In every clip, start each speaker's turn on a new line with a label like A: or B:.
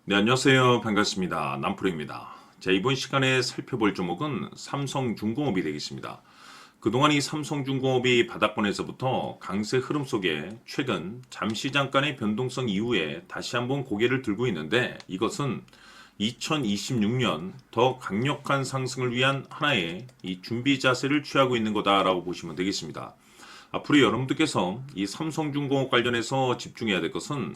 A: 네, 안녕하세요. 반갑습니다. 남프로입니다. 자, 이번 시간에 살펴볼 종목은 삼성중공업이 되겠습니다. 그동안 이 삼성중공업이 바닥권에서부터 강세 흐름 속에 최근 잠시 잠깐의 변동성 이후에 다시 한번 고개를 들고 있는데, 이것은 2026년 더 강력한 상승을 위한 하나의 이 준비 자세를 취하고 있는 거다라고 보시면 되겠습니다. 앞으로 여러분들께서 이 삼성중공업 관련해서 집중해야 될 것은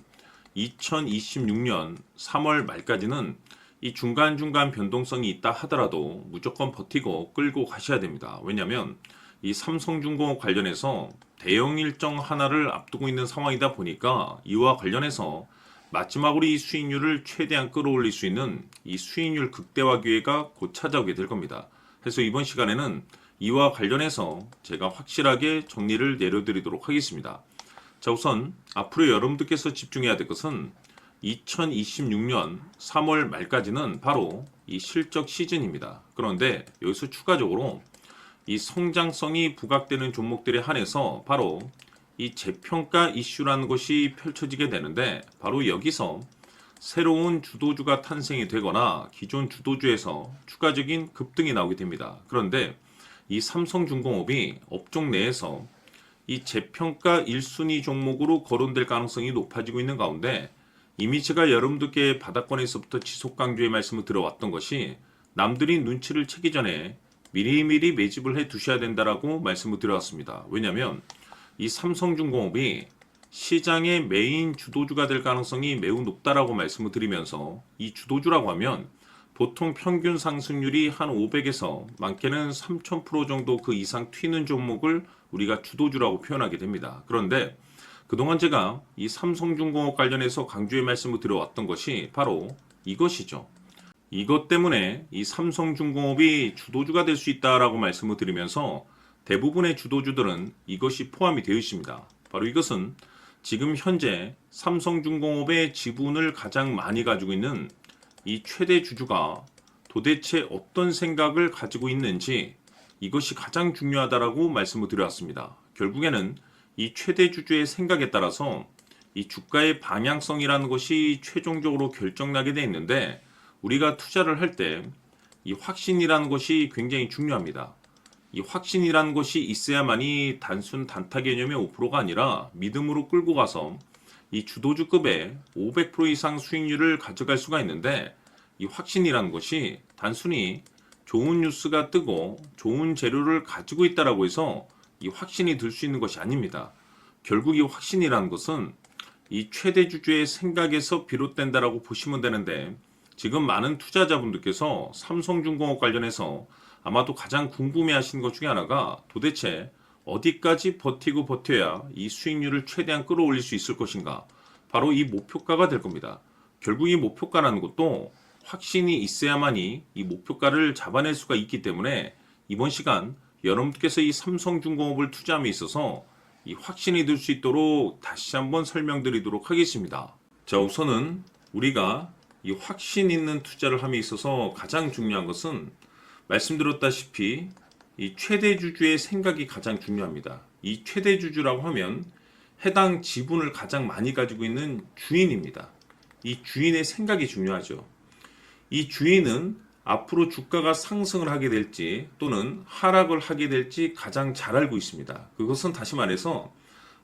A: 2026년 3월 말까지는 이 중간중간 변동성이 있다 하더라도 무조건 버티고 끌고 가셔야 됩니다. 왜냐하면 이 삼성중공업 관련해서 대형 일정 하나를 앞두고 있는 상황이다 보니까 이와 관련해서 마지막으로 이 수익률을 최대한 끌어올릴 수 있는 이 수익률 극대화 기회가 곧 찾아오게 될 겁니다. 그래서 이번 시간에는 이와 관련해서 제가 확실하게 정리를 내려드리도록 하겠습니다. 자, 우선 앞으로 여러분들께서 집중해야 될 것은 2026년 3월 말까지는 바로 이 실적 시즌입니다. 그런데 여기서 추가적으로 이 성장성이 부각되는 종목들에 한해서 바로 이 재평가 이슈라는 것이 펼쳐지게 되는데, 바로 여기서 새로운 주도주가 탄생이 되거나 기존 주도주에서 추가적인 급등이 나오게 됩니다. 그런데 이 삼성중공업이 업종 내에서 이 재평가 1순위 종목으로 거론될 가능성이 높아지고 있는 가운데, 이미 제가 여러분들께 바닥권에서부터 지속 강조의 말씀을 들어왔던 것이 남들이 눈치를 채기 전에 미리미리 매집을 해 두셔야 된다라고 말씀을 드려왔습니다. 왜냐하면 이 삼성중공업이 시장의 메인 주도주가 될 가능성이 매우 높다라고 말씀을 드리면서, 이 주도주라고 하면 보통 평균 상승률이 한 500에서 많게는 3000% 정도 그 이상 튀는 종목을 우리가 주도주라고 표현하게 됩니다. 그런데 그동안 제가 이 삼성중공업 관련해서 강조의 말씀을 드려왔던 것이 바로 이것이죠. 이것 때문에 이 삼성중공업이 주도주가 될 수 있다라고 말씀을 드리면서 대부분의 주도주들은 이것이 포함이 되어 있습니다. 바로 이것은 지금 현재 삼성중공업의 지분을 가장 많이 가지고 있는 이 최대 주주가 도대체 어떤 생각을 가지고 있는지, 이것이 가장 중요하다라고 말씀을 드려왔습니다. 결국에는 이 최대 주주의 생각에 따라서 이 주가의 방향성이라는 것이 최종적으로 결정나게 되어 있는데, 우리가 투자를 할 때 이 확신이라는 것이 굉장히 중요합니다. 이 확신이라는 것이 있어야만이 단순 단타 개념의 5%가 아니라 믿음으로 끌고 가서 이 주도주급의 500% 이상 수익률을 가져갈 수가 있는데, 이 확신이라는 것이 단순히 좋은 뉴스가 뜨고 좋은 재료를 가지고 있다라고 해서 이 확신이 들 수 있는 것이 아닙니다. 결국 이 확신이라는 것은 이 최대 주주의 생각에서 비롯된다라고 보시면 되는데, 지금 많은 투자자분들께서 삼성중공업 관련해서 아마도 가장 궁금해하시는 것 중에 하나가 도대체 어디까지 버티고 버텨야 이 수익률을 최대한 끌어올릴 수 있을 것인가, 바로 이 목표가가 될 겁니다. 결국 이 목표가라는 것도 확신이 있어야만이 이 목표가를 잡아낼 수가 있기 때문에 이번 시간 여러분께서 이 삼성중공업을 투자함에 있어서 이 확신이 들 수 있도록 다시 한번 설명드리도록 하겠습니다. 자, 우선은 우리가 이 확신 있는 투자를 함에 있어서 가장 중요한 것은 말씀드렸다시피 이 최대 주주의 생각이 가장 중요합니다. 이 최대 주주라고 하면 해당 지분을 가장 많이 가지고 있는 주인입니다. 이 주인의 생각이 중요하죠. 이 주인은 앞으로 주가가 상승을 하게 될지 또는 하락을 하게 될지 가장 잘 알고 있습니다. 그것은 다시 말해서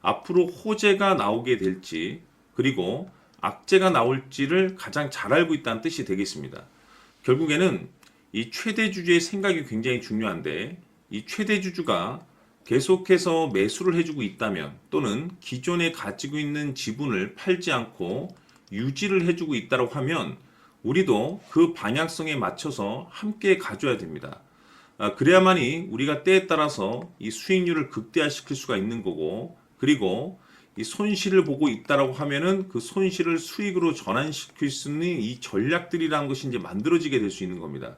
A: 앞으로 호재가 나오게 될지 그리고 악재가 나올지를 가장 잘 알고 있다는 뜻이 되겠습니다. 결국에는 이 최대 주주의 생각이 굉장히 중요한데, 이 최대 주주가 계속해서 매수를 해주고 있다면 또는 기존에 가지고 있는 지분을 팔지 않고 유지를 해주고 있다고 하면 우리도 그 방향성에 맞춰서 함께 가져야 됩니다. 그래야만이 우리가 때에 따라서 이 수익률을 극대화시킬 수가 있는 거고, 그리고 이 손실을 보고 있다라고 하면은 그 손실을 수익으로 전환시킬 수 있는 이 전략들이라는 것이 이제 만들어지게 될 수 있는 겁니다.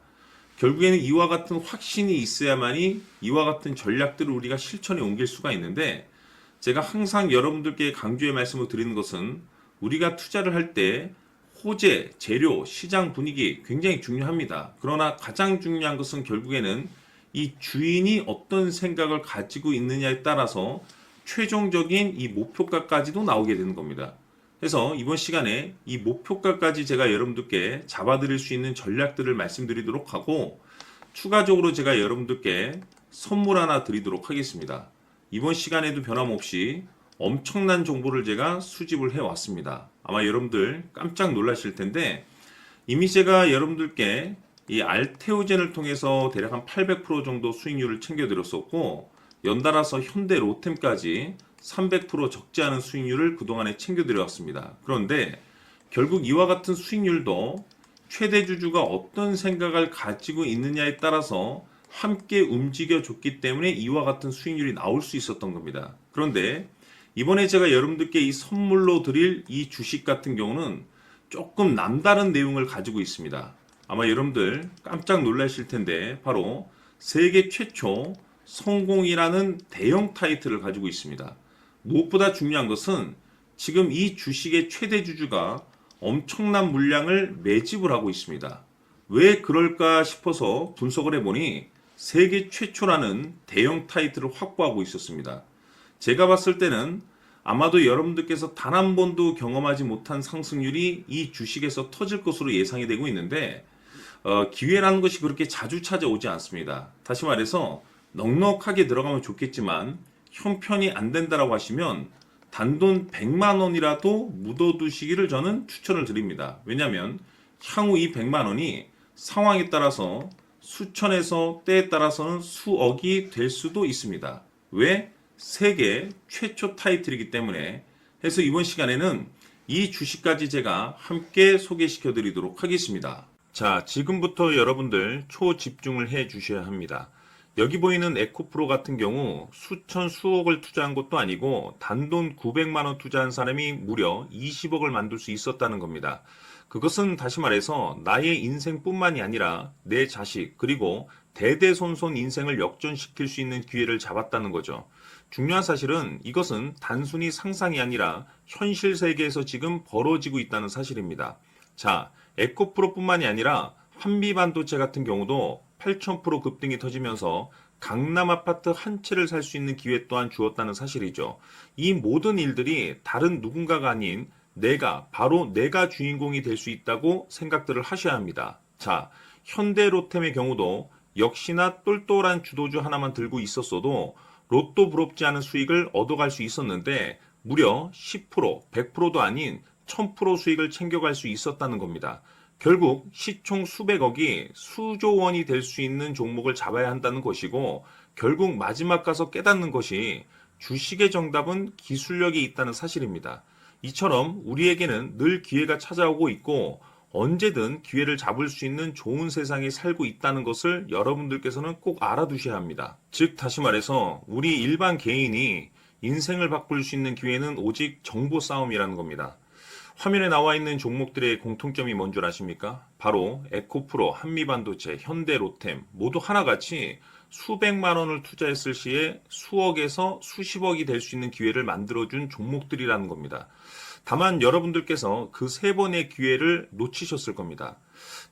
A: 결국에는 이와 같은 확신이 있어야만이 이와 같은 전략들을 우리가 실천에 옮길 수가 있는데, 제가 항상 여러분들께 강조의 말씀을 드리는 것은 우리가 투자를 할 때 호재, 재료, 시장 분위기 굉장히 중요합니다. 그러나 가장 중요한 것은 결국에는 이 주인이 어떤 생각을 가지고 있느냐에 따라서 최종적인 이 목표가까지도 나오게 되는 겁니다. 해서 이번 시간에 이 목표가까지 제가 여러분들께 잡아드릴 수 있는 전략들을 말씀드리도록 하고, 추가적으로 제가 여러분들께 선물 하나 드리도록 하겠습니다. 이번 시간에도 변함없이 엄청난 정보를 제가 수집을 해왔습니다. 아마 여러분들 깜짝 놀라실 텐데, 이미 제가 여러분들께 이 알테오젠을 통해서 대략 한 800% 정도 수익률을 챙겨드렸었고, 연달아서 현대 로템까지 300% 적지 않은 수익률을 그동안에 챙겨드려왔습니다. 그런데 결국 이와 같은 수익률도 최대 주주가 어떤 생각을 가지고 있느냐에 따라서 함께 움직여줬기 때문에 이와 같은 수익률이 나올 수 있었던 겁니다. 그런데 이번에 제가 여러분들께 이 선물로 드릴 이 주식 같은 경우는 조금 남다른 내용을 가지고 있습니다. 아마 여러분들 깜짝 놀라실 텐데, 바로 세계 최초 성공이라는 대형 타이틀을 가지고 있습니다. 무엇보다 중요한 것은 지금 이 주식의 최대 주주가 엄청난 물량을 매집을 하고 있습니다. 왜 그럴까 싶어서 분석을 해보니 세계 최초라는 대형 타이틀을 확보하고 있었습니다. 제가 봤을 때는 아마도 여러분들께서 단 한 번도 경험하지 못한 상승률이 이 주식에서 터질 것으로 예상이 되고 있는데, 기회라는 것이 그렇게 자주 찾아오지 않습니다. 다시 말해서 넉넉하게 들어가면 좋겠지만 형편이 안 된다라고 하시면 단돈 100만 원이라도 묻어두시기를 저는 추천을 드립니다. 왜냐하면 향후 이 100만 원이 상황에 따라서 수천에서 때에 따라서는 수억이 될 수도 있습니다. 왜? 세계 최초 타이틀이기 때문에. 해서 이번 시간에는 이 주식까지 제가 함께 소개시켜 드리도록 하겠습니다. 자, 지금부터 여러분들 초집중을 해 주셔야 합니다. 여기 보이는 에코프로 같은 경우 수천 수억을 투자한 것도 아니고 단돈 900만 원 투자한 사람이 무려 20억을 만들 수 있었다는 겁니다. 그것은 다시 말해서 나의 인생뿐만이 아니라 내 자식 그리고 대대손손 인생을 역전시킬 수 있는 기회를 잡았다는 거죠. 중요한 사실은 이것은 단순히 상상이 아니라 현실 세계에서 지금 벌어지고 있다는 사실입니다. 자, 에코프로뿐만이 아니라 한미반도체 같은 경우도 8,000% 급등이 터지면서 강남 아파트 한 채를 살 수 있는 기회 또한 주었다는 사실이죠. 이 모든 일들이 다른 누군가가 아닌 바로 내가 주인공이 될 수 있다고 생각들을 하셔야 합니다. 자, 현대로템의 경우도 역시나 똘똘한 주도주 하나만 들고 있었어도 로또 부럽지 않은 수익을 얻어갈 수 있었는데 무려 10%, 100%도 아닌 1000% 수익을 챙겨갈 수 있었다는 겁니다. 결국 시총 수백억이 수조 원이 될 수 있는 종목을 잡아야 한다는 것이고, 결국 마지막 가서 깨닫는 것이 주식의 정답은 기술력이 있다는 사실입니다. 이처럼 우리에게는 늘 기회가 찾아오고 있고 언제든 기회를 잡을 수 있는 좋은 세상에 살고 있다는 것을 여러분들께서는 꼭 알아두셔야 합니다. 즉 다시 말해서 우리 일반 개인이 인생을 바꿀 수 있는 기회는 오직 정보 싸움이라는 겁니다. 화면에 나와 있는 종목들의 공통점이 뭔 줄 아십니까? 바로 에코프로, 한미반도체, 현대로템 모두 하나같이 수백만 원을 투자했을 시에 수억에서 수십억이 될 수 있는 기회를 만들어준 종목들이라는 겁니다. 다만 여러분들께서 그 세 번의 기회를 놓치셨을 겁니다.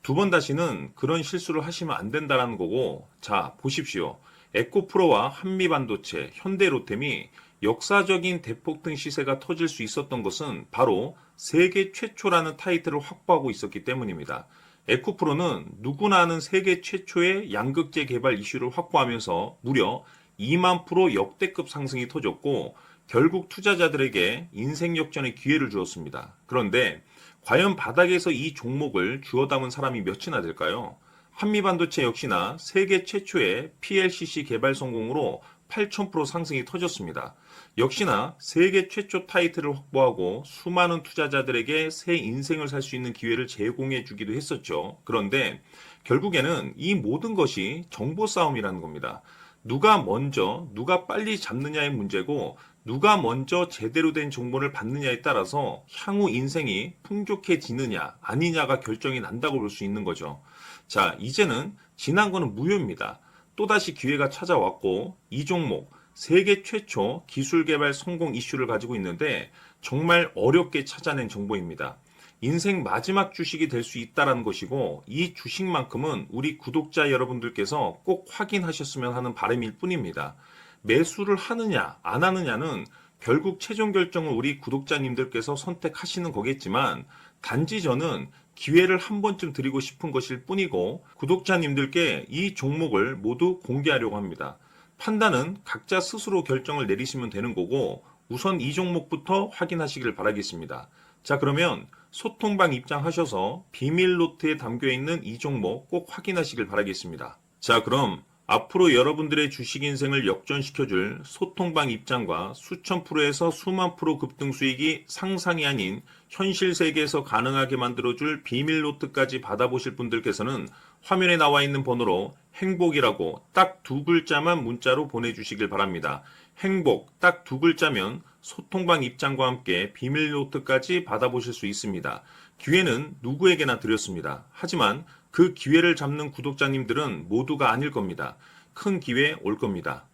A: 두 번 다시는 그런 실수를 하시면 안 된다는 거고, 자 보십시오. 에코프로와 한미반도체, 현대로템이 역사적인 대폭등 시세가 터질 수 있었던 것은 바로 세계 최초라는 타이틀을 확보하고 있었기 때문입니다. 에코프로는 누구나 아는 세계 최초의 양극재 개발 이슈를 확보하면서 무려 2만 프로 역대급 상승이 터졌고 결국 투자자들에게 인생 역전의 기회를 주었습니다. 그런데 과연 바닥에서 이 종목을 주워 담은 사람이 몇이나 될까요? 한미반도체 역시나 세계 최초의 PLCC 개발 성공으로 8,000% 상승이 터졌습니다. 역시나 세계 최초 타이틀을 확보하고 수많은 투자자들에게 새 인생을 살 수 있는 기회를 제공해 주기도 했었죠. 그런데 결국에는 이 모든 것이 정보 싸움이라는 겁니다. 누가 먼저, 누가 빨리 잡느냐의 문제고 누가 먼저 제대로 된 정보를 받느냐에 따라서 향후 인생이 풍족해지느냐 아니냐가 결정이 난다고 볼 수 있는 거죠. 자, 이제는 지난 거는 무효입니다. 또다시 기회가 찾아왔고 이 종목 세계 최초 기술 개발 성공 이슈를 가지고 있는데 정말 어렵게 찾아낸 정보입니다. 인생 마지막 주식이 될 수 있다는 것이고 이 주식만큼은 우리 구독자 여러분들께서 꼭 확인하셨으면 하는 바람일 뿐입니다. 매수를 하느냐 안 하느냐는 결국 최종 결정을 우리 구독자님들께서 선택하시는 거겠지만 단지 저는 기회를 한 번쯤 드리고 싶은 것일 뿐이고 구독자님들께 이 종목을 모두 공개하려고 합니다. 판단은 각자 스스로 결정을 내리시면 되는 거고 우선 이 종목부터 확인하시길 바라겠습니다. 자, 그러면 소통방 입장하셔서 비밀 노트에 담겨 있는 이 종목 꼭 확인하시길 바라겠습니다. 자, 그럼 앞으로 여러분들의 주식 인생을 역전시켜줄 소통방 입장과 수천 프로에서 수만 프로 급등 수익이 상상이 아닌 현실 세계에서 가능하게 만들어줄 비밀 노트까지 받아보실 분들께서는 화면에 나와 있는 번호로 행복이라고 딱 두 글자만 문자로 보내주시길 바랍니다. 행복 딱 두 글자면 소통방 입장과 함께 비밀 노트까지 받아보실 수 있습니다. 기회는 누구에게나 드렸습니다. 하지만 그 기회를 잡는 구독자님들은 모두가 아닐 겁니다. 큰 기회 올 겁니다.